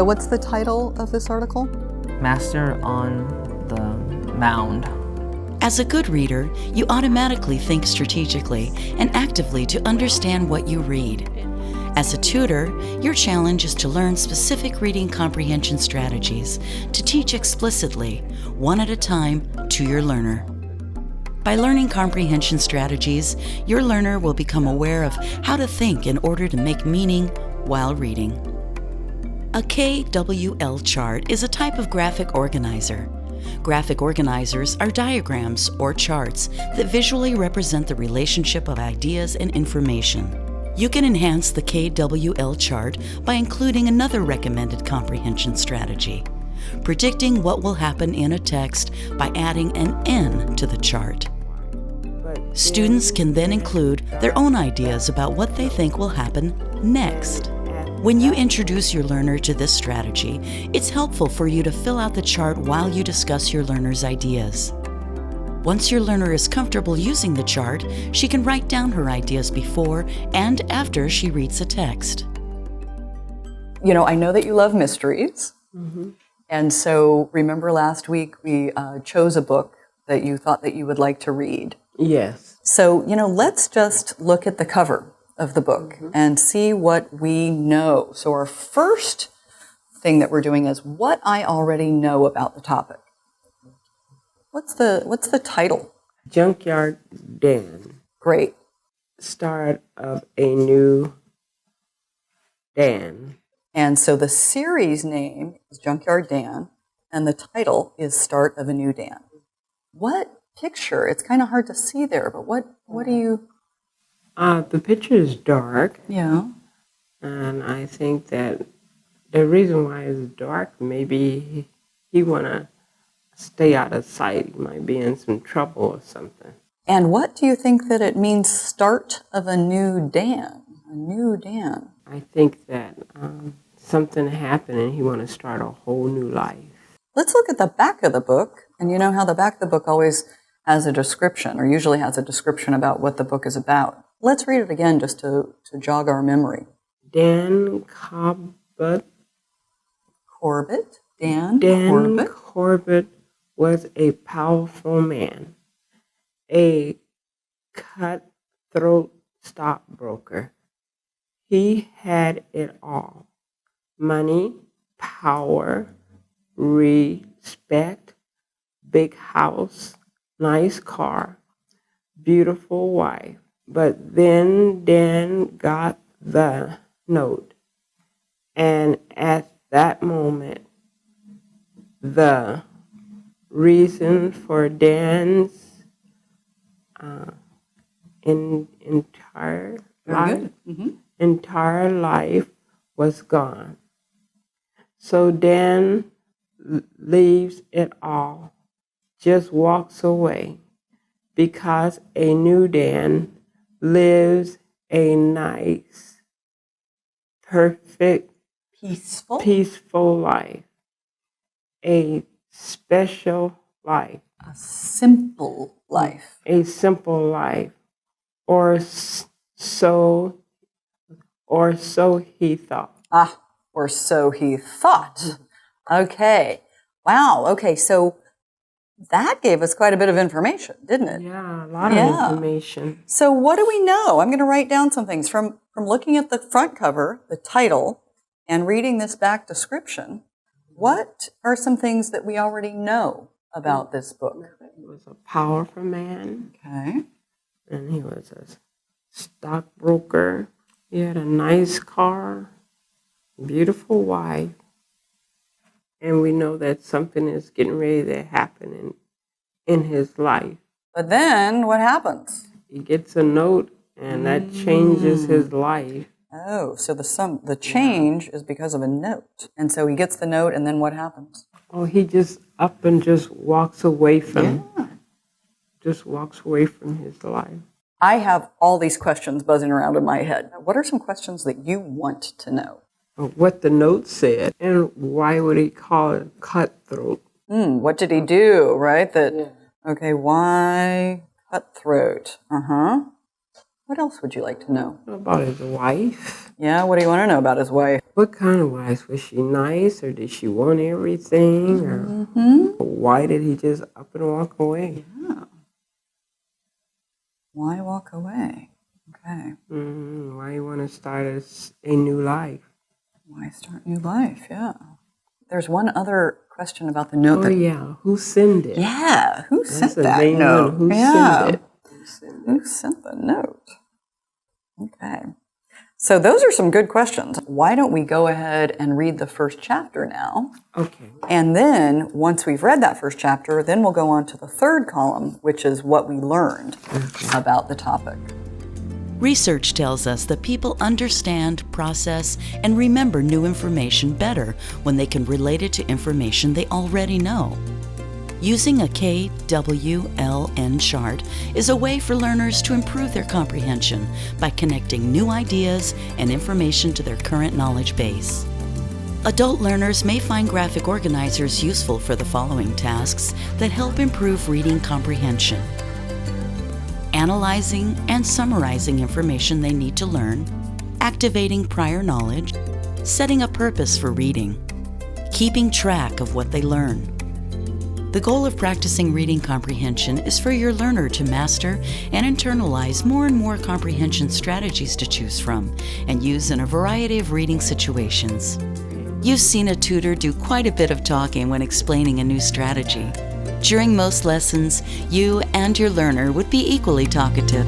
So what's the title of this article? Master on the Mound. As a good reader, you automatically think strategically and actively to understand what you read. As a tutor, your challenge is to learn specific reading comprehension strategies to teach explicitly, one at a time, to your learner. By learning comprehension strategies, your learner will become aware of how to think in order to make meaning while reading. A KWL chart is a type of graphic organizer. Graphic organizers are diagrams or charts that visually represent the relationship of ideas and information. You can enhance the KWL chart by including another recommended comprehension strategy, predicting what will happen in a text by adding an N to the chart. Students can then include their own ideas about what they think will happen next. When you introduce your learner to this strategy, it's helpful for you to fill out the chart while you discuss your learner's ideas. Once your learner is comfortable using the chart, she can write down her ideas before and after she reads the text. You know, I know that you love mysteries. And so remember last week we chose a book that you thought that you would like to read. Yes. So, you know, let's just look at the cover of the book and see what we know. So our first thing that we're doing is what I already know about the topic. What's the title? Junkyard Dan. Great. Start of a new Dan. And so the series name is Junkyard Dan, and the title is Start of a New Dan. What picture? It's kind of hard to see there, but what do you... The picture is dark. Yeah. And I think that the reason why it's dark, maybe he want to stay out of sight. He might be in some trouble or something. And what do you think that it means, start of a new Dan? A new Dan. I think that something happened and he want to start a whole new life. Let's look at the back of the book. And you know how the back of the book always has a description, or usually has a description about what the book is about. Let's read it again just to jog our memory. Dan Corbett. Corbett? Dan Dan Corbett? Corbett was a powerful man, a cutthroat stockbroker. He had it all: money, power, respect, big house, nice car, beautiful wife. But then Dan got the note, and at that moment, the reason for Dan's entire life was gone. So Dan leaves it all, just walks away, because a new Dan lives a nice, perfect, peaceful life, a special life, A simple life. a simple life, or so he thought. Or so he thought. Okay. Wow. Okay, so that gave us quite a bit of information, didn't it? Yeah, a lot of information. So what do we know? I'm going to write down some things from looking at the front cover, the title, and reading this back description. What are some things that we already know about this book? He was a powerful man. Okay. And he was a stockbroker. He had a nice car, beautiful wife. And we know that something is getting ready to happen in his life. But then what happens? He gets a note, and that changes his life. Oh, so the change is because of a note. And so he gets the note, and then what happens? Oh, he just up and just walks away from just walks away from his life. I have all these questions buzzing around in my head. What are some questions that you want to know? What the note said, and why would he call it cutthroat? What did he do, right? Okay, why cutthroat? What else would you like to know? About his wife. Yeah, what do you want to know about his wife? What kind of wife? Was she nice, or did she want everything? Or why did he just up and walk away? Yeah. Why walk away? Okay. Why you want to start a new life? Why start new life? Yeah. There's one other question about the note. Oh, yeah. Who sent it? Yeah. Who That's sent the that main note? one. Who Yeah. sent it? Who sent the note? Okay. So those are some good questions. Why don't we go ahead and read the first chapter now? Okay. And then once we've read that first chapter, then we'll go on to the third column, which is what we learned about the topic. Research tells us that people understand, process, and remember new information better when they can relate it to information they already know. Using a KWLN chart is a way for learners to improve their comprehension by connecting new ideas and information to their current knowledge base. Adult learners may find graphic organizers useful for the following tasks that help improve reading comprehension: analyzing and summarizing information they need to learn, activating prior knowledge, setting a purpose for reading, keeping track of what they learn. The goal of practicing reading comprehension is for your learner to master and internalize more and more comprehension strategies to choose from and use in a variety of reading situations. You've seen a tutor do quite a bit of talking when explaining a new strategy. During most lessons, you and your learner would be equally talkative.